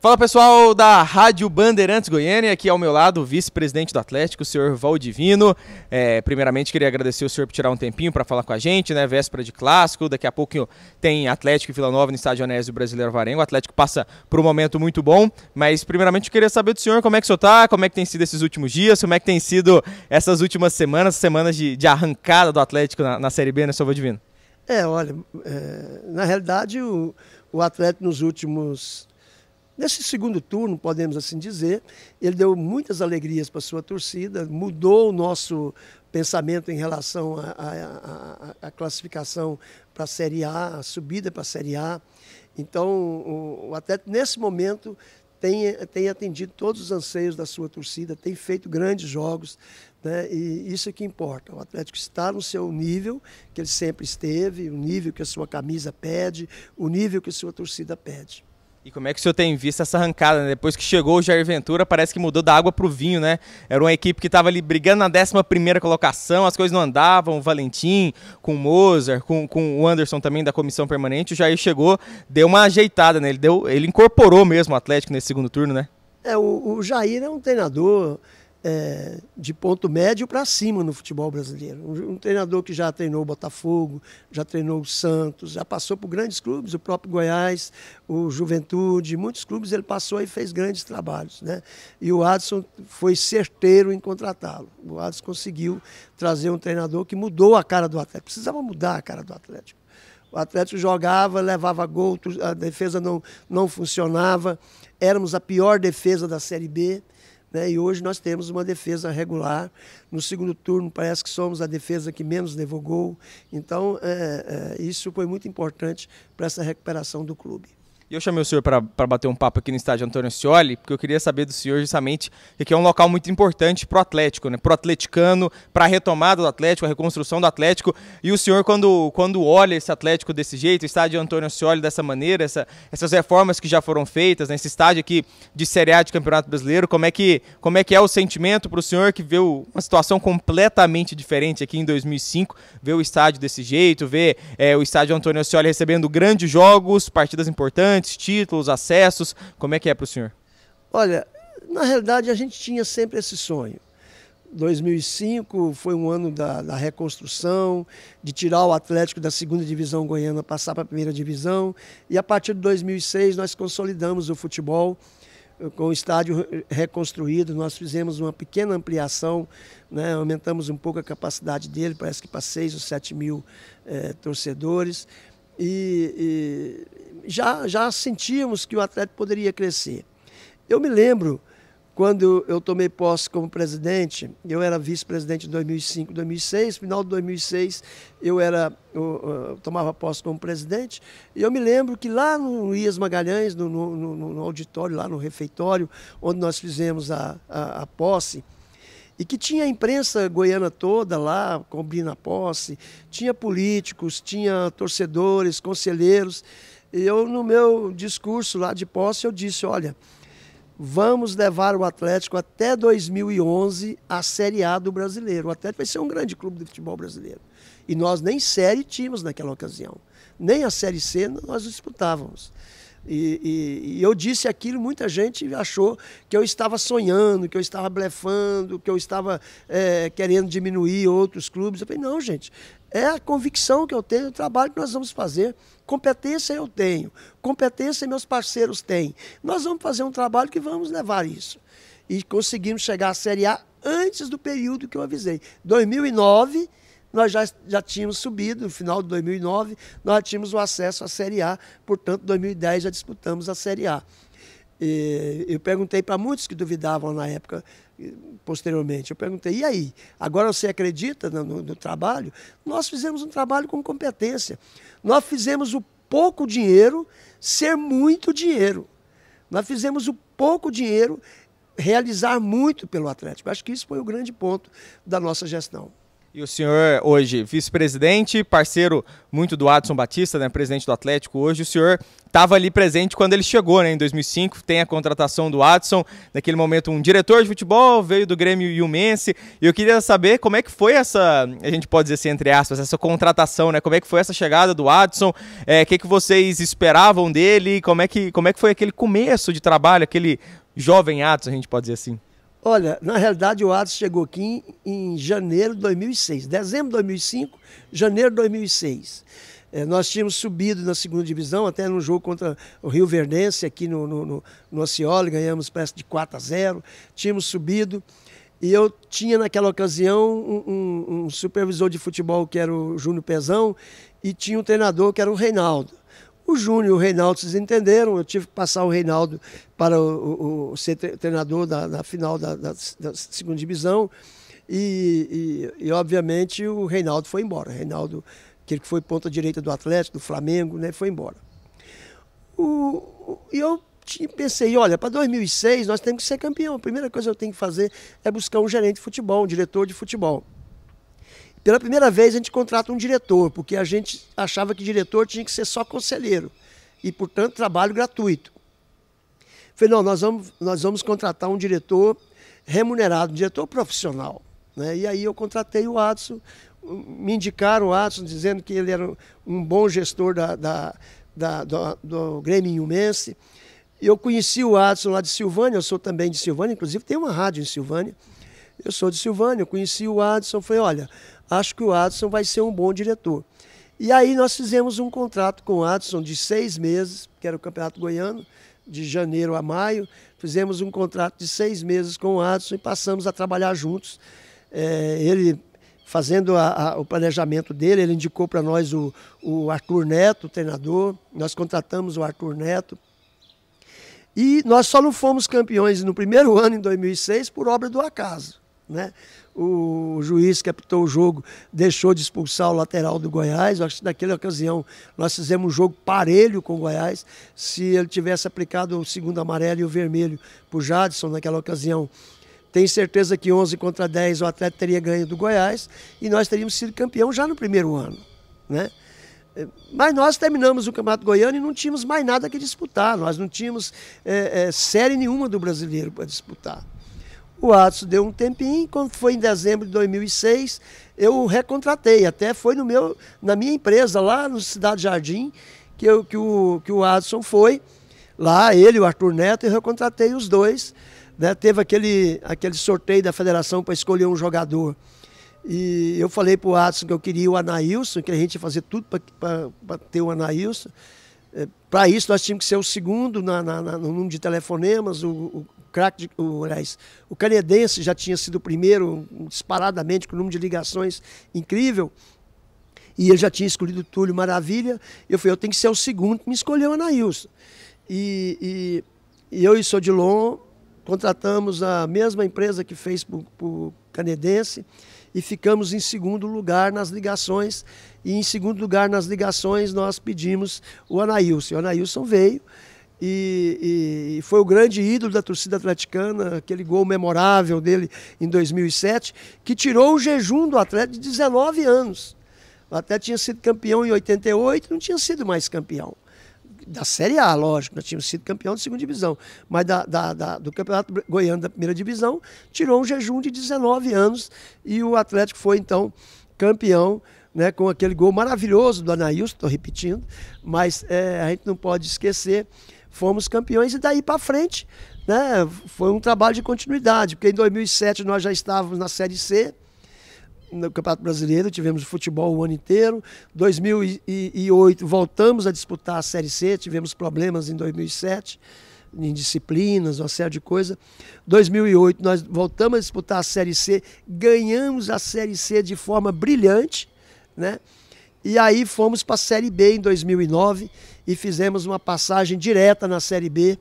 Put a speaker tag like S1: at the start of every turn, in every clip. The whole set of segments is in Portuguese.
S1: Fala pessoal da Rádio Bandeirantes Goiânia, aqui ao meu lado o vice-presidente do Atlético, o senhor Valdivino. Primeiramente queria agradecer o senhor por tirar um tempinho para falar com a gente, né? Véspera de clássico, daqui a pouco tem Atlético e Vila Nova no estádio Anésia Brasileiro Varengo. O Atlético passa por um momento muito bom, mas primeiramente eu queria saber do senhor como é que o senhor tá, como é que tem sido esses últimos dias, como é que tem sido essas últimas semanas de arrancada do Atlético na Série B, né, senhor Valdivino?
S2: Na realidade o Atlético nesse segundo turno, podemos assim dizer, ele deu muitas alegrias para a sua torcida, mudou o nosso pensamento em relação à classificação para a Série A, a subida para a Série A. Então, o Atlético, nesse momento, tem atendido todos os anseios da sua torcida, tem feito grandes jogos, né? E isso é que importa. O Atlético está no seu nível, que ele sempre esteve, o nível que a sua camisa pede, o nível que a sua torcida pede.
S1: E como é que o senhor tem visto essa arrancada, né? Depois que chegou o Jair Ventura, parece que mudou da água para o vinho, né? Era uma equipe que estava ali brigando na 11ª colocação, as coisas não andavam, o Valentim, com o Mozart, com o Anderson também da comissão permanente, o Jair chegou, deu uma ajeitada, né? Ele incorporou mesmo o Atlético nesse segundo turno, né?
S2: O Jair é um treinador de ponto médio para cima no futebol brasileiro. Um treinador que já treinou o Botafogo, já treinou o Santos, já passou por grandes clubes, o próprio Goiás, o Juventude, muitos clubes ele passou e fez grandes trabalhos, né? E o Adson foi certeiro em contratá-lo. O Adson conseguiu trazer um treinador que mudou a cara do Atlético. Precisava mudar a cara do Atlético. O Atlético jogava, levava gol, a defesa não funcionava, éramos a pior defesa da Série B. E hoje nós temos uma defesa regular. No segundo turno parece que somos a defesa que menos levou gol. Então isso foi muito importante para essa recuperação do clube.
S1: E eu chamei o senhor para bater um papo aqui no estádio Antônio Ascioli, porque eu queria saber do senhor justamente que é um local muito importante para o Atlético, né? Para o atleticano, para a retomada do Atlético, a reconstrução do Atlético. E o senhor, quando olha esse Atlético desse jeito, o estádio Antônio Ascioli dessa maneira, essas reformas que já foram feitas, nesse estádio aqui de Série A de Campeonato Brasileiro, como é que é o sentimento para o senhor que vê uma situação completamente diferente aqui em 2005, ver o estádio desse jeito, ver o estádio Antônio Ascioli recebendo grandes jogos, partidas importantes, títulos, acessos, como é que é para o senhor?
S2: Olha, na realidade a gente tinha sempre esse sonho. 2005 foi um ano da reconstrução, de tirar o Atlético da 2ª divisão goiana, passar para a 1ª divisão, e a partir de 2006 nós consolidamos o futebol com o estádio reconstruído. Nós fizemos uma pequena ampliação, né? Aumentamos um pouco a capacidade dele, parece que para 6 ou 7 mil torcedores, e já sentíamos que o Atlético poderia crescer. Eu me lembro, quando eu tomei posse como presidente, eu era vice-presidente em 2005, 2006, final de 2006 eu tomava posse como presidente, e eu me lembro que lá no Ias Magalhães, no auditório, lá no refeitório, onde nós fizemos a posse, e que tinha a imprensa goiana toda lá, cobrindo a posse, tinha políticos, tinha torcedores, conselheiros, e eu, no meu discurso lá de posse, eu disse, olha, vamos levar o Atlético até 2011 à Série A do Brasileiro. O Atlético vai ser um grande clube do futebol brasileiro. E nós nem Série tínhamos naquela ocasião. Nem a Série C nós disputávamos. E eu disse aquilo, muita gente achou que eu estava sonhando, que eu estava blefando, que eu estava querendo diminuir outros clubes. Eu falei, não, gente, é a convicção que eu tenho, o trabalho que nós vamos fazer. Competência eu tenho, competência meus parceiros têm. Nós vamos fazer um trabalho que vamos levar isso. E conseguimos chegar à Série A antes do período que eu avisei. 2009, nós já tínhamos subido, no final de 2009, nós já tínhamos o acesso à Série A, portanto, em 2010 já disputamos a Série A. E eu perguntei para muitos que duvidavam na época, posteriormente, eu perguntei, e aí, agora você acredita no trabalho? Nós fizemos um trabalho com competência. Nós fizemos o pouco dinheiro ser muito dinheiro. Nós fizemos o pouco dinheiro realizar muito pelo Atlético. Acho que isso foi o grande ponto da nossa gestão.
S1: E o senhor hoje, vice-presidente, parceiro muito do Adson Batista, né, presidente do Atlético hoje, o senhor estava ali presente quando ele chegou, né, em 2005, tem a contratação do Adson, naquele momento um diretor de futebol, veio do Grêmio Ilmense, e eu queria saber como é que foi essa, a gente pode dizer assim, entre aspas, essa contratação, né, como é que foi essa chegada do Adson, que vocês esperavam dele, como é que foi aquele começo de trabalho, aquele jovem Adson, a gente pode dizer assim.
S2: Olha, na realidade o Adson chegou aqui em janeiro de 2006, dezembro de 2005, janeiro de 2006. Nós tínhamos subido na segunda divisão, até no jogo contra o Rio Verdense, aqui no Osceola, ganhamos parece de 4-0, tínhamos subido. E eu tinha naquela ocasião um supervisor de futebol que era o Júnior Pezão e tinha um treinador que era o Reinaldo. O Júnior e o Reinaldo se entenderam, eu tive que passar o Reinaldo para ser treinador da final da segunda divisão e, obviamente, o Reinaldo foi embora. O Reinaldo, aquele que foi ponta direita do Atlético, do Flamengo, né, foi embora. E eu pensei, olha, para 2006 nós temos que ser campeão. A primeira coisa que eu tenho que fazer é buscar um gerente de futebol, um diretor de futebol. Pela primeira vez a gente contrata um diretor, porque a gente achava que diretor tinha que ser só conselheiro e, portanto, trabalho gratuito. Falei, não, nós vamos contratar um diretor remunerado, um diretor profissional, né? E aí eu contratei o Adson, me indicaram o Adson, dizendo que ele era um bom gestor do Grêmio Ilmense. Eu conheci o Adson lá de Silvânia, eu sou também de Silvânia, inclusive tem uma rádio em Silvânia. Eu sou de Silvânia, eu conheci o Adson, falei, olha, acho que o Adson vai ser um bom diretor. E aí nós fizemos um contrato com o Adson de 6 meses, que era o Campeonato Goiano, de janeiro a maio. Fizemos um contrato de 6 meses com o Adson e passamos a trabalhar juntos. Ele fazendo o planejamento dele, ele indicou para nós o Arthur Neto, o treinador. Nós contratamos o Arthur Neto. E nós só não fomos campeões no primeiro ano, em 2006, por obra do acaso, né? O juiz que apitou o jogo deixou de expulsar o lateral do Goiás. Acho que naquela ocasião nós fizemos um jogo parelho com o Goiás. Se ele tivesse aplicado o segundo amarelo e o vermelho para o Jadson naquela ocasião, tenho certeza que 11-10 o Atlético teria ganho do Goiás e nós teríamos sido campeão já no primeiro ano, né? Mas nós terminamos o Campeonato Goiano e não tínhamos mais nada que disputar. Nós não tínhamos série nenhuma do brasileiro para disputar. O Adson deu um tempinho, quando foi em dezembro de 2006, eu o recontratei. Até foi na minha empresa, lá no Cidade Jardim, que o Adson foi. Lá, ele e o Arthur Neto, eu recontratei os dois, né? Teve aquele sorteio da federação para escolher um jogador. E eu falei para o Adson que eu queria o Anailson, que a gente ia fazer tudo para ter o Anailson. Para isso, nós tínhamos que ser o segundo no número de telefonemas. O Canedense já tinha sido o primeiro, disparadamente, com o número de ligações incrível. E ele já tinha escolhido o Túlio Maravilha. Eu falei, eu tenho que ser o segundo que me escolheu o Anailson. E eu e o Sodilon contratamos a mesma empresa que fez para o Canedense e ficamos em segundo lugar nas ligações. E em segundo lugar nas ligações nós pedimos o Anailson. O Anailson veio e foi o grande ídolo da torcida atleticana, aquele gol memorável dele em 2007, que tirou o jejum do Atlético de 19 anos. O Atlético tinha sido campeão em 88, não tinha sido mais campeão. Da Série A, lógico, nós tínhamos sido campeão da segunda divisão, mas do Campeonato Goiano da primeira divisão, tirou um jejum de 19 anos e o Atlético foi, então, campeão, né, com aquele gol maravilhoso do Anailson, estou repetindo, mas a gente não pode esquecer, fomos campeões e daí para frente, né, foi um trabalho de continuidade, porque em 2007 nós já estávamos na Série C, no Campeonato Brasileiro, tivemos futebol o ano inteiro. 2008 voltamos a disputar a Série C, tivemos problemas em 2007, em disciplinas, uma série de coisas. 2008 nós voltamos a disputar a Série C, ganhamos a Série C de forma brilhante, né? E aí fomos para a Série B em 2009 e fizemos uma passagem direta na Série B,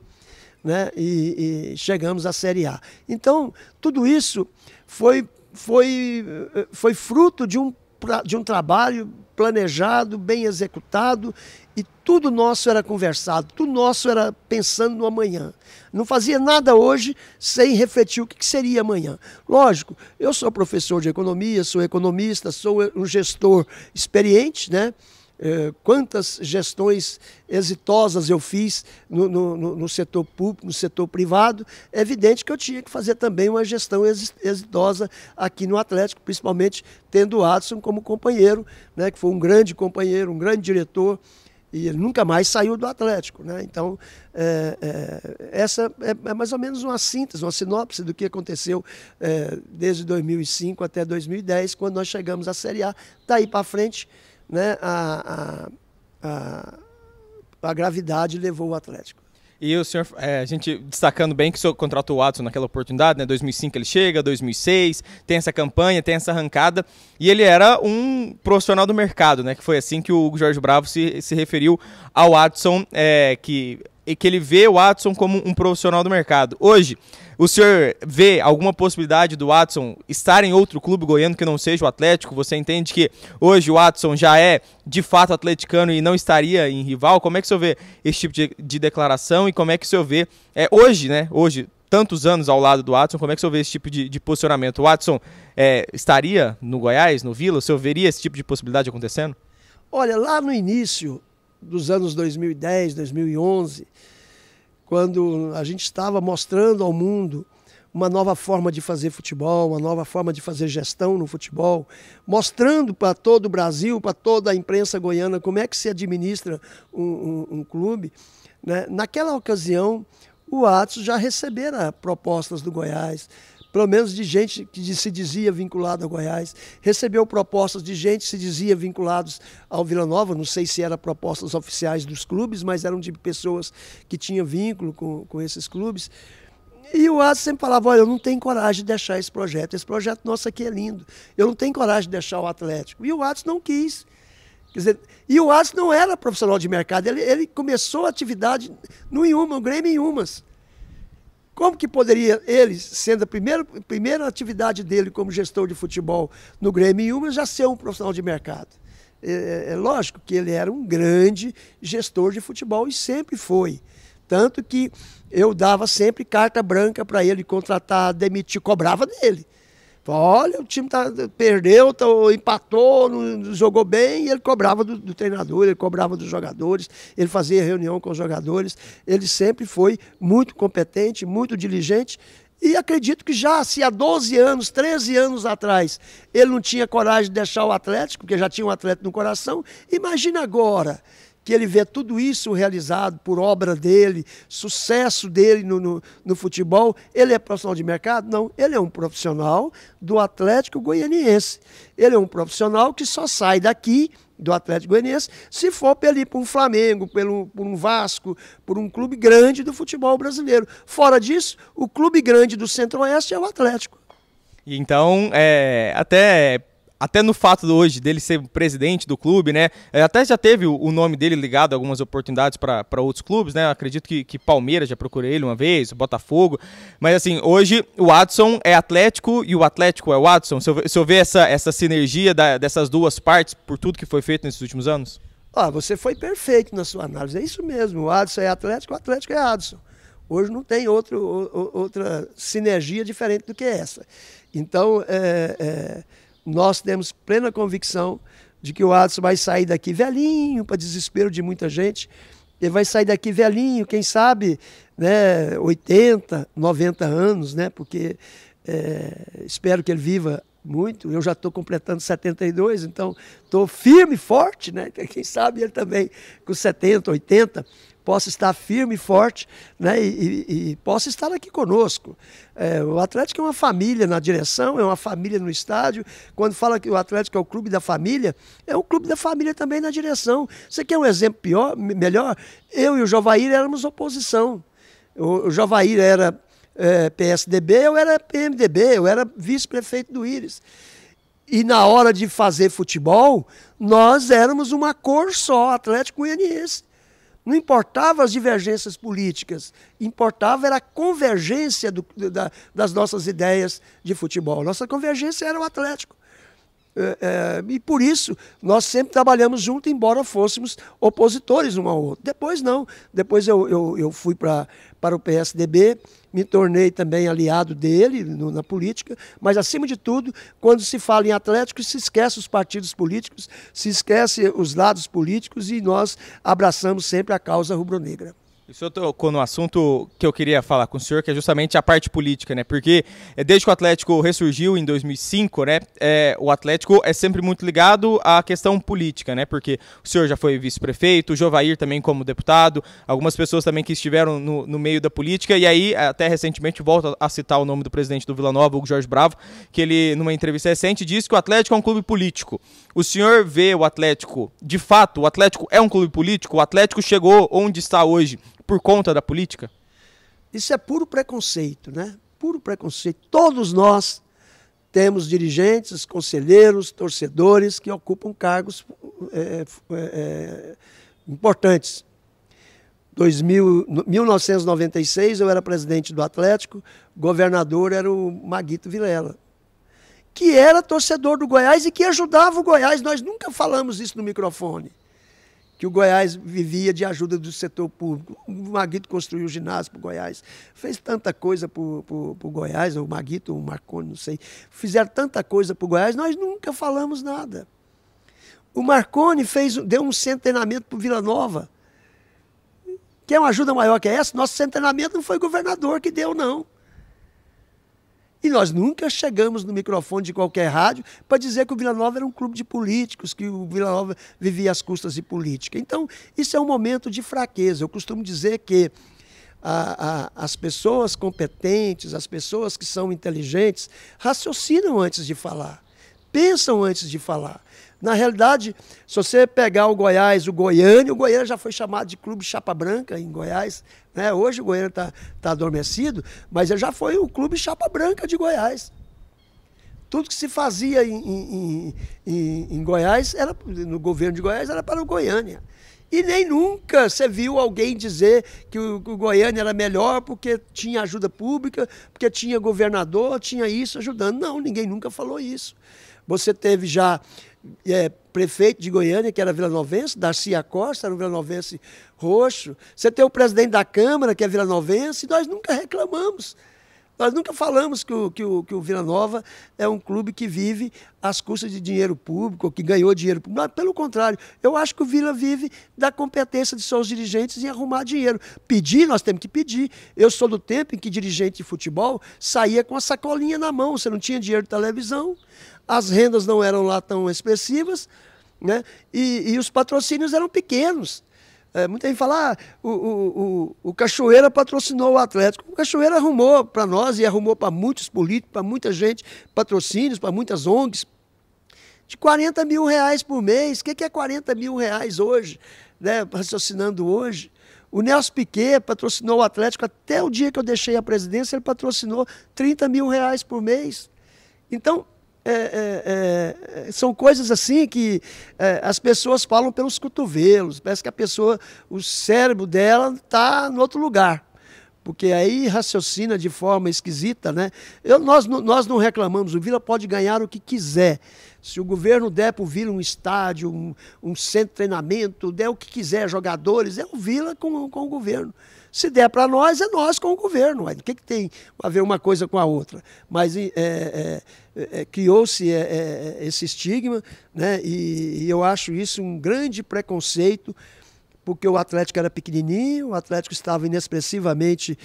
S2: né? E chegamos à Série A. Então, tudo isso foi fruto de um de um trabalho planejado, bem executado, e tudo nosso era conversado, tudo nosso era pensando no amanhã. Não fazia nada hoje sem refletir o que seria amanhã. Lógico, eu sou professor de economia, sou economista, sou um gestor experiente, né? Quantas gestões exitosas eu fiz no setor público, no setor privado. É evidente que eu tinha que fazer também uma gestão exitosa aqui no Atlético, principalmente tendo o Adson como companheiro, né, que foi um grande companheiro, um grande diretor, e ele nunca mais saiu do Atlético, né? Então, essa é mais ou menos uma síntese, uma sinopse do que aconteceu desde 2005 até 2010, quando nós chegamos à Série A. Daí para frente, né, a gravidade levou o Atlético.
S1: E o senhor, a gente destacando bem que o senhor contratou o Adson naquela oportunidade, né? 2005 ele chega, 2006, tem essa campanha, tem essa arrancada, e ele era um profissional do mercado, né? Que foi assim que o Jorge Bravo se referiu ao Adson, que ele vê o Adson como um profissional do mercado. Hoje, o senhor vê alguma possibilidade do Adson estar em outro clube goiano que não seja o Atlético? Você entende que hoje o Adson já é de fato atleticano e não estaria em rival? Como é que o senhor vê esse tipo de declaração e como é que o senhor vê hoje, né? Hoje, tantos anos ao lado do Adson, como é que o senhor vê esse tipo de posicionamento? O Adson estaria no Goiás, no Vila? O senhor veria esse tipo de possibilidade acontecendo?
S2: Olha, lá no início dos anos 2010, 2011, quando a gente estava mostrando ao mundo uma nova forma de fazer futebol, uma nova forma de fazer gestão no futebol, mostrando para todo o Brasil, para toda a imprensa goiana, como é que se administra um clube, né? Naquela ocasião, o Adson já recebera propostas do Goiás, pelo menos de gente que se dizia vinculada ao Goiás, recebeu propostas de gente que se dizia vinculados ao Vila Nova, não sei se eram propostas oficiais dos clubes, mas eram de pessoas que tinham vínculo com esses clubes. E o Adson sempre falava, olha, eu não tenho coragem de deixar esse projeto nosso aqui é lindo, eu não tenho coragem de deixar o Atlético. E o Adson não quis. Quer dizer, e o Adson não era profissional de mercado, ele começou a atividade no Inhuma, o Grêmio Inhumas. Como que poderia ele, sendo a primeira atividade dele como gestor de futebol no Grêmio Inhumas, já ser um profissional de mercado? É lógico que ele era um grande gestor de futebol e sempre foi. Tanto que eu dava sempre carta branca para ele contratar, demitir, cobrava dele. Olha, o time perdeu, empatou, não jogou bem, e ele cobrava do treinador, ele cobrava dos jogadores, ele fazia reunião com os jogadores. Ele sempre foi muito competente, muito diligente, e acredito que já se há 12 anos, 13 anos atrás, ele não tinha coragem de deixar o Atlético, porque já tinha um Atlético no coração. Imagina agora que ele vê tudo isso realizado por obra dele, sucesso dele no futebol. Ele é profissional de mercado? Não, ele é um profissional do Atlético Goianiense. Ele é um profissional que só sai daqui do Atlético Goianiense se for para ele ir para um Flamengo, por um Vasco, por um clube grande do futebol brasileiro. Fora disso, o clube grande do Centro-Oeste é o Atlético.
S1: Então, até no fato hoje dele ser presidente do clube, né? Até já teve o nome dele ligado a algumas oportunidades para outros clubes, né? Acredito que Palmeiras já procurou ele uma vez, o Botafogo. Mas assim, hoje o Adson é Atlético e o Atlético é o Adson. Se eu ver essa sinergia dessas duas partes por tudo que foi feito nesses últimos anos?
S2: Você foi perfeito na sua análise. É isso mesmo. O Adson é Atlético, o Atlético é Adson. Hoje não tem outra sinergia diferente do que essa. Então, nós temos plena convicção de que o Adson vai sair daqui velhinho, para desespero de muita gente. Ele vai sair daqui velhinho, quem sabe, né, 80, 90 anos, né, porque espero que ele viva muito. Eu já estou completando 72, então estou firme e forte, né? Quem sabe ele também com 70, 80 possa estar firme e forte, né, e possa estar aqui conosco. O Atlético é uma família na direção, é uma família no estádio. Quando fala que o Atlético é o clube da família, é um clube da família também na direção. Você quer um exemplo melhor? Eu e o Jovair éramos oposição. O Jovair era PSDB, eu era PMDB, eu era vice-prefeito do Íris. E na hora de fazer futebol, nós éramos uma cor só, Atlético Goianiense. Não importava as divergências políticas, importava era a convergência das nossas ideias de futebol. Nossa convergência era o Atlético. E por isso nós sempre trabalhamos junto, embora fôssemos opositores um ao outro. Depois não. Depois eu fui para o PSDB, me tornei também aliado dele na política, mas acima de tudo, quando se fala em Atlético, se esquece os partidos políticos, se esquece os lados políticos e nós abraçamos sempre a causa rubro-negra.
S1: O senhor tocou no assunto que eu queria falar com o senhor, que é justamente a parte política, né? Porque desde que o Atlético ressurgiu em 2005, né? O Atlético é sempre muito ligado à questão política, né? Porque o senhor já foi vice-prefeito, o Jovair também como deputado, algumas pessoas também que estiveram no meio da política, e aí até recentemente volto a citar o nome do presidente do Vila Nova, Hugo Jorge Bravo, que ele, numa entrevista recente, disse que o Atlético é um clube político. O senhor vê o Atlético, de fato, o Atlético é um clube político? O Atlético chegou onde está hoje por conta da política?
S2: Isso é puro preconceito, né? Puro preconceito. Todos nós temos dirigentes, conselheiros, torcedores que ocupam cargos importantes. 1996 eu era presidente do Atlético, governador era o Maguito Vilela, que era torcedor do Goiás e que ajudava o Goiás. Nós nunca falamos isso no microfone, que o Goiás vivia de ajuda do setor público. O Maguito construiu o ginásio para o Goiás, fez tanta coisa para o Goiás, o Maguito, o Marconi, não sei, fizeram tanta coisa para o Goiás, nós nunca falamos nada. O Marconi deu um centenamento para o Vila Nova. Quer uma ajuda maior que essa? Nosso centenamento não foi o governador que deu, não. E nós nunca chegamos no microfone de qualquer rádio para dizer que o Vila Nova era um clube de políticos, que o Vila Nova vivia às custas de política. Então, isso é um momento de fraqueza. Eu costumo dizer que as pessoas competentes, as pessoas que são inteligentes, raciocinam antes de falar, pensam antes de falar. Na realidade, se você pegar o Goiás, o Goiânia já foi chamado de Clube Chapa Branca em Goiás, né? Hoje o Goiânia tá adormecido, mas ele já foi o Clube Chapa Branca de Goiás. Tudo que se fazia em Goiás, no governo de Goiás, era para o Goiânia. E nem nunca você viu alguém dizer que o Goiânia era melhor porque tinha ajuda pública, porque tinha governador, tinha isso ajudando. Não, ninguém nunca falou isso. Você teve já prefeito de Goiânia, que era vilanovense, Darcy Acosta, era um vilanovense roxo. Você tem o presidente da Câmara, que é vilanovense, e nós nunca reclamamos. Nós nunca falamos que o Vila Nova é um clube que vive às custas de dinheiro público, ou que ganhou dinheiro público. Não, pelo contrário, eu acho que o Vila vive da competência de seus dirigentes em arrumar dinheiro. Pedir, nós temos que pedir. Eu sou do tempo em que dirigente de futebol saía com a sacolinha na mão, você não tinha dinheiro de televisão, as rendas não eram lá tão expressivas, né? E os patrocínios eram pequenos. Muita gente fala, o Cachoeira patrocinou o Atlético. O Cachoeira arrumou para nós e arrumou para muitos políticos, para muita gente, patrocínios, para muitas ONGs, de 40 mil reais por mês. O que é 40 mil reais hoje, né? Raciocinando hoje? O Nelson Piquet patrocinou o Atlético até o dia que eu deixei a presidência, ele patrocinou 30 mil reais por mês. Então, são coisas assim que as pessoas falam pelos cotovelos, parece que a pessoa, o cérebro dela está em outro lugar, porque aí raciocina de forma esquisita, né? Nós não reclamamos, o Vila pode ganhar o que quiser. Se o governo der para o Vila um estádio, um centro de treinamento, der o que quiser, jogadores, é o Vila com o governo. Se der para nós, é nós com o governo. O que tem a ver uma coisa com a outra? Mas criou-se esse estigma, né? E eu acho isso um grande preconceito, porque o Atlético era pequenininho, o Atlético estava inexpressivamente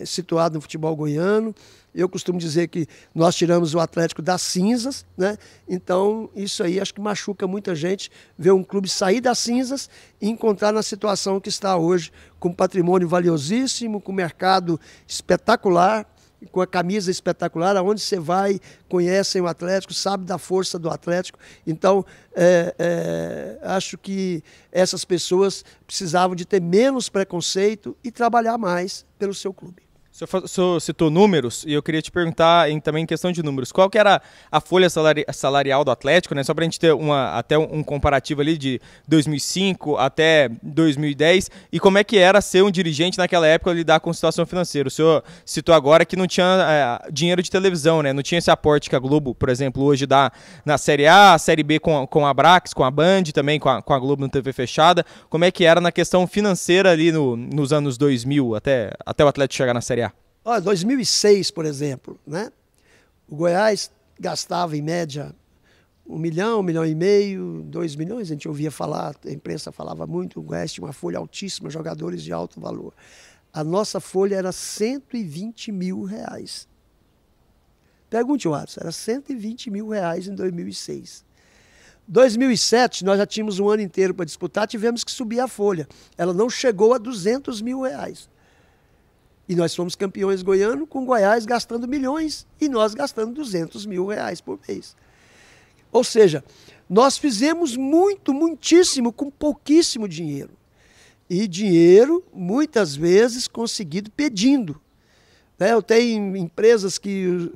S2: situado no futebol goiano. Eu costumo dizer que nós tiramos o Atlético das cinzas, né? Então isso aí acho que machuca muita gente, ver um clube sair das cinzas e encontrar na situação que está hoje, com patrimônio valiosíssimo, com mercado espetacular, com a camisa espetacular, aonde você vai, conhecem o Atlético, sabe da força do Atlético. Então, acho que essas pessoas precisavam de ter menos preconceito e trabalhar mais pelo seu clube.
S1: O O senhor citou números e eu queria te perguntar também em questão de números. Qual que era a folha salarial do Atlético, né? Só para a gente ter até um comparativo ali de 2005 até 2010 e como é que era ser um dirigente naquela época, lidar com a situação financeira. O senhor citou agora que não tinha dinheiro de televisão, né? Não tinha esse aporte que a Globo, por exemplo, hoje dá na Série A, Série B com a Brax, com a Band, também com a Globo na TV fechada. Como é que era na questão financeira ali nos anos 2000 até o Atlético chegar na Série A?
S2: Olha, 2006, por exemplo, né? O Goiás gastava em média 1 milhão, 1,5 milhão, 2 milhões, a gente ouvia falar, a imprensa falava muito, o Goiás tinha uma folha altíssima, jogadores de alto valor. A nossa folha era 120 mil reais. Pergunte, Watson, era 120 mil reais em 2006. 2007, nós já tínhamos um ano inteiro para disputar, tivemos que subir a folha. Ela não chegou a 200 mil reais. E nós fomos campeões goianos com Goiás gastando milhões e nós gastando 200 mil reais por mês. Ou seja, nós fizemos muitíssimo com pouquíssimo dinheiro. E dinheiro, muitas vezes, conseguido pedindo. Eu tenho empresas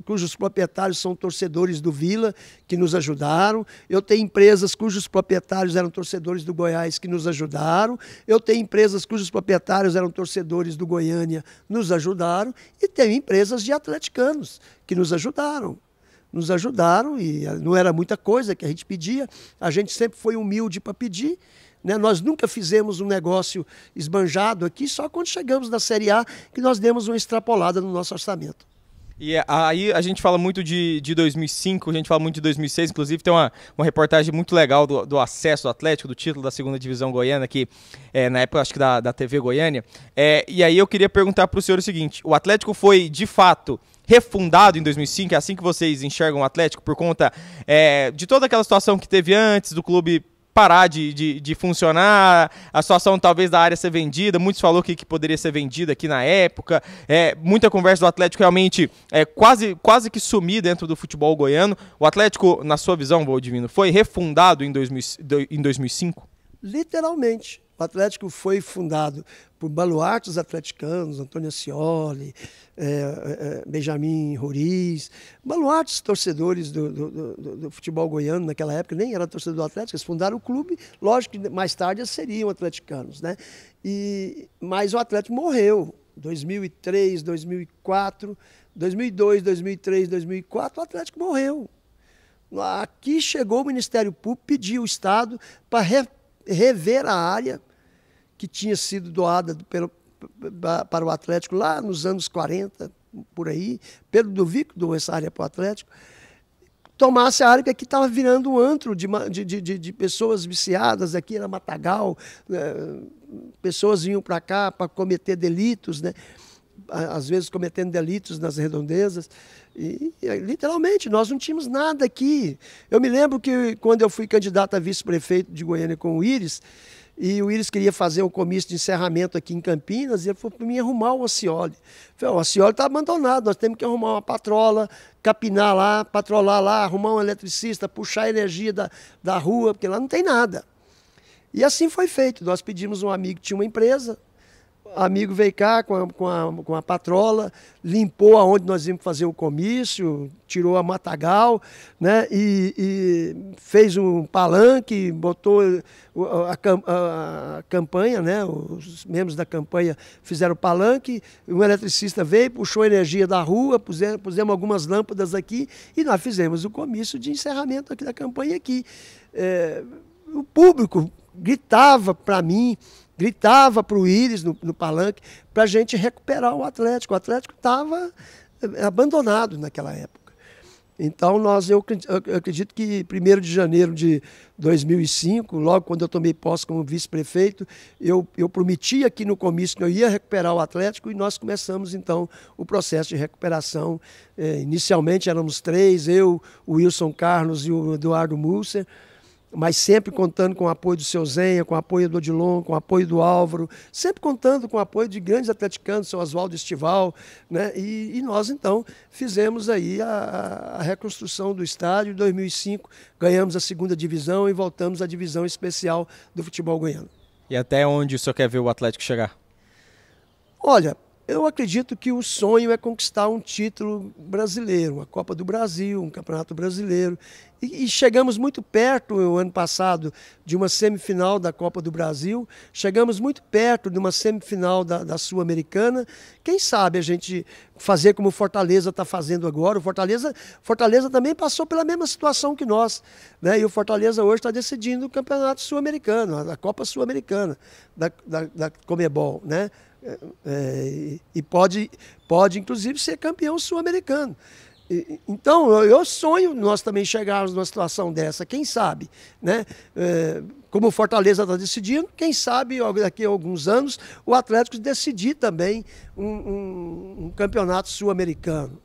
S2: cujos proprietários são torcedores do Vila, que nos ajudaram. Eu tenho empresas cujos proprietários eram torcedores do Goiás, que nos ajudaram. Eu tenho empresas cujos proprietários eram torcedores do Goiânia, nos ajudaram. E tenho empresas de atleticanos, que nos ajudaram. Nos ajudaram e não era muita coisa que a gente pedia. A gente sempre foi humilde para pedir. Nós nunca fizemos um negócio esbanjado aqui, só quando chegamos na Série A que nós demos uma extrapolada no nosso orçamento.
S1: E aí a gente fala muito de 2005, a gente fala muito de 2006, inclusive tem uma reportagem muito legal do acesso do Atlético, do título da segunda divisão goiana, que na época acho que da TV Goiânia. E aí eu queria perguntar para o senhor o seguinte, o Atlético foi de fato refundado em 2005, é assim que vocês enxergam o Atlético, por conta de toda aquela situação que teve antes do clube parar de funcionar, a situação talvez da área ser vendida, muitos falaram que poderia ser vendida aqui na época, muita conversa do Atlético realmente quase que sumir dentro do futebol goiano. O Atlético, na sua visão, Valdivino, foi refundado em 2005?
S2: Literalmente. O Atlético foi fundado por baluartes atleticanos, Antônio Ascioli, Benjamin Roriz, baluartes torcedores do futebol goiano naquela época, nem era torcedor do Atlético, eles fundaram o clube, lógico que mais tarde eles seriam atleticanos, né? Mas o Atlético morreu, 2003, 2004, 2002, 2003, 2004, o Atlético morreu. Aqui chegou o Ministério Público, pediu o Estado para rever a área que tinha sido doada para o Atlético lá nos anos 40, por aí. Pedro Duvico doou essa área para o Atlético. Tomasse a área que aqui estava virando um antro de pessoas viciadas, aqui era matagal, pessoas vinham para cá para cometer delitos, né? Às vezes cometendo delitos nas redondezas. E literalmente, nós não tínhamos nada aqui. Eu me lembro que quando eu fui candidato a vice-prefeito de Goiânia com o Íris, e o Íris queria fazer um comício de encerramento aqui em Campinas, e ele falou para mim arrumar o Ascioli. Eu falei, o Ascioli está abandonado, nós temos que arrumar uma patrola, capinar lá, patrolar lá, arrumar um eletricista, puxar a energia da rua, porque lá não tem nada. E assim foi feito. Nós pedimos um amigo que tinha uma empresa, o amigo veio cá com a patrola, limpou aonde nós íamos fazer o comício, tirou a matagal, né, e fez um palanque, botou a campanha, né, os membros da campanha fizeram o palanque, um eletricista veio, puxou a energia da rua, pusemos algumas lâmpadas aqui e nós fizemos o comício de encerramento aqui da campanha aqui. O público gritava para mim, gritava para o Íris no palanque para a gente recuperar o Atlético. O Atlético estava abandonado naquela época. Então, eu acredito que 1º de janeiro de 2005, logo quando eu tomei posse como vice-prefeito, eu prometi aqui no comício que eu ia recuperar o Atlético e nós começamos, então, o processo de recuperação. Inicialmente éramos 3, eu, o Wilson Carlos e o Eduardo Musser, mas sempre contando com o apoio do seu Zenha, com o apoio do Odilon, com o apoio do Álvaro, sempre contando com o apoio de grandes atleticanos, seu Oswaldo Estival, né? E nós, então, fizemos aí a reconstrução do estádio. Em 2005, ganhamos a segunda divisão e voltamos à divisão especial do futebol goiano.
S1: E até onde o senhor quer ver o Atlético chegar?
S2: Olha, Eu acredito que o sonho é conquistar um título brasileiro, uma Copa do Brasil, um Campeonato Brasileiro. E chegamos muito perto, o ano passado, de uma semifinal da Copa do Brasil. Chegamos muito perto de uma semifinal da Sul-Americana. Quem sabe a gente fazer como o Fortaleza está fazendo agora. O Fortaleza também passou pela mesma situação que nós, né? E o Fortaleza hoje está decidindo o Campeonato Sul-Americano, a Copa Sul-Americana da Conmebol, né? E pode inclusive ser campeão sul-americano. Então eu sonho nós também chegarmos numa situação dessa, quem sabe, né? Como o Fortaleza está decidindo, quem sabe daqui a alguns anos o Atlético decidir também um campeonato sul-americano,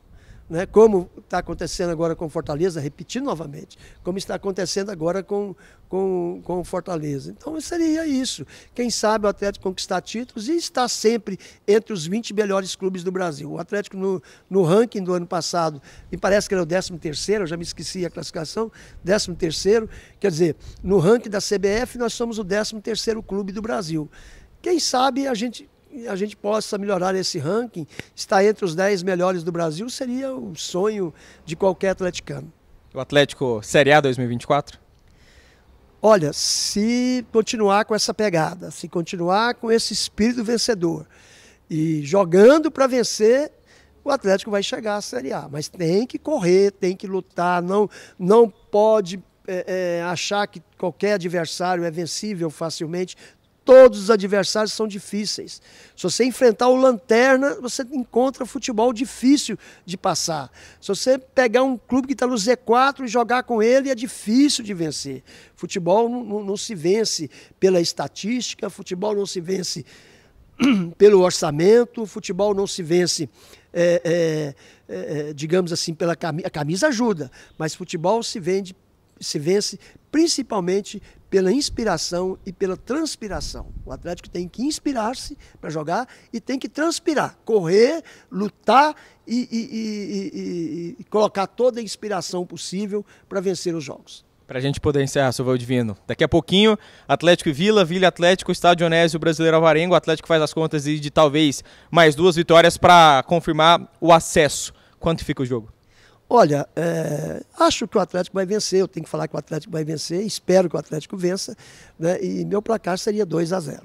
S2: né? Como está acontecendo agora com o Fortaleza, repetindo novamente, como está acontecendo agora com o Fortaleza. Então seria isso. Quem sabe o Atlético conquistar títulos e estar sempre entre os 20 melhores clubes do Brasil. O Atlético no ranking do ano passado, me parece que era o 13º, eu já me esqueci a classificação, 13º, quer dizer, no ranking da CBF nós somos o 13º clube do Brasil. Quem sabe a gente possa melhorar esse ranking, estar entre os 10 melhores do Brasil, seria o sonho de qualquer atleticano.
S1: O Atlético Série A 2024?
S2: Olha, se continuar com essa pegada, se continuar com esse espírito vencedor e jogando para vencer, o Atlético vai chegar à Série A. Mas tem que correr, tem que lutar, não pode achar que qualquer adversário é vencível facilmente. Todos os adversários são difíceis. Se você enfrentar o Lanterna, você encontra futebol difícil de passar. Se você pegar um clube que está no Z4 e jogar com ele, é difícil de vencer. Futebol não se vence pela estatística, futebol não se vence pelo orçamento, futebol não se vence, digamos assim, pela camisa. A camisa ajuda, mas futebol se vence principalmente pela inspiração e pela transpiração. O Atlético tem que inspirar-se para jogar e tem que transpirar, correr, lutar e colocar toda a inspiração possível para vencer os jogos.
S1: Para a gente poder encerrar, seu Valdivino, daqui a pouquinho, Atlético e Vila, Vila Atlético, Estádio Onésio, Brasileiro Alvarengo, o Atlético faz as contas de talvez mais 2 vitórias para confirmar o acesso. Quanto fica o jogo?
S2: Olha, acho que o Atlético vai vencer, eu tenho que falar que o Atlético vai vencer, espero que o Atlético vença, né? E meu placar seria 2-0.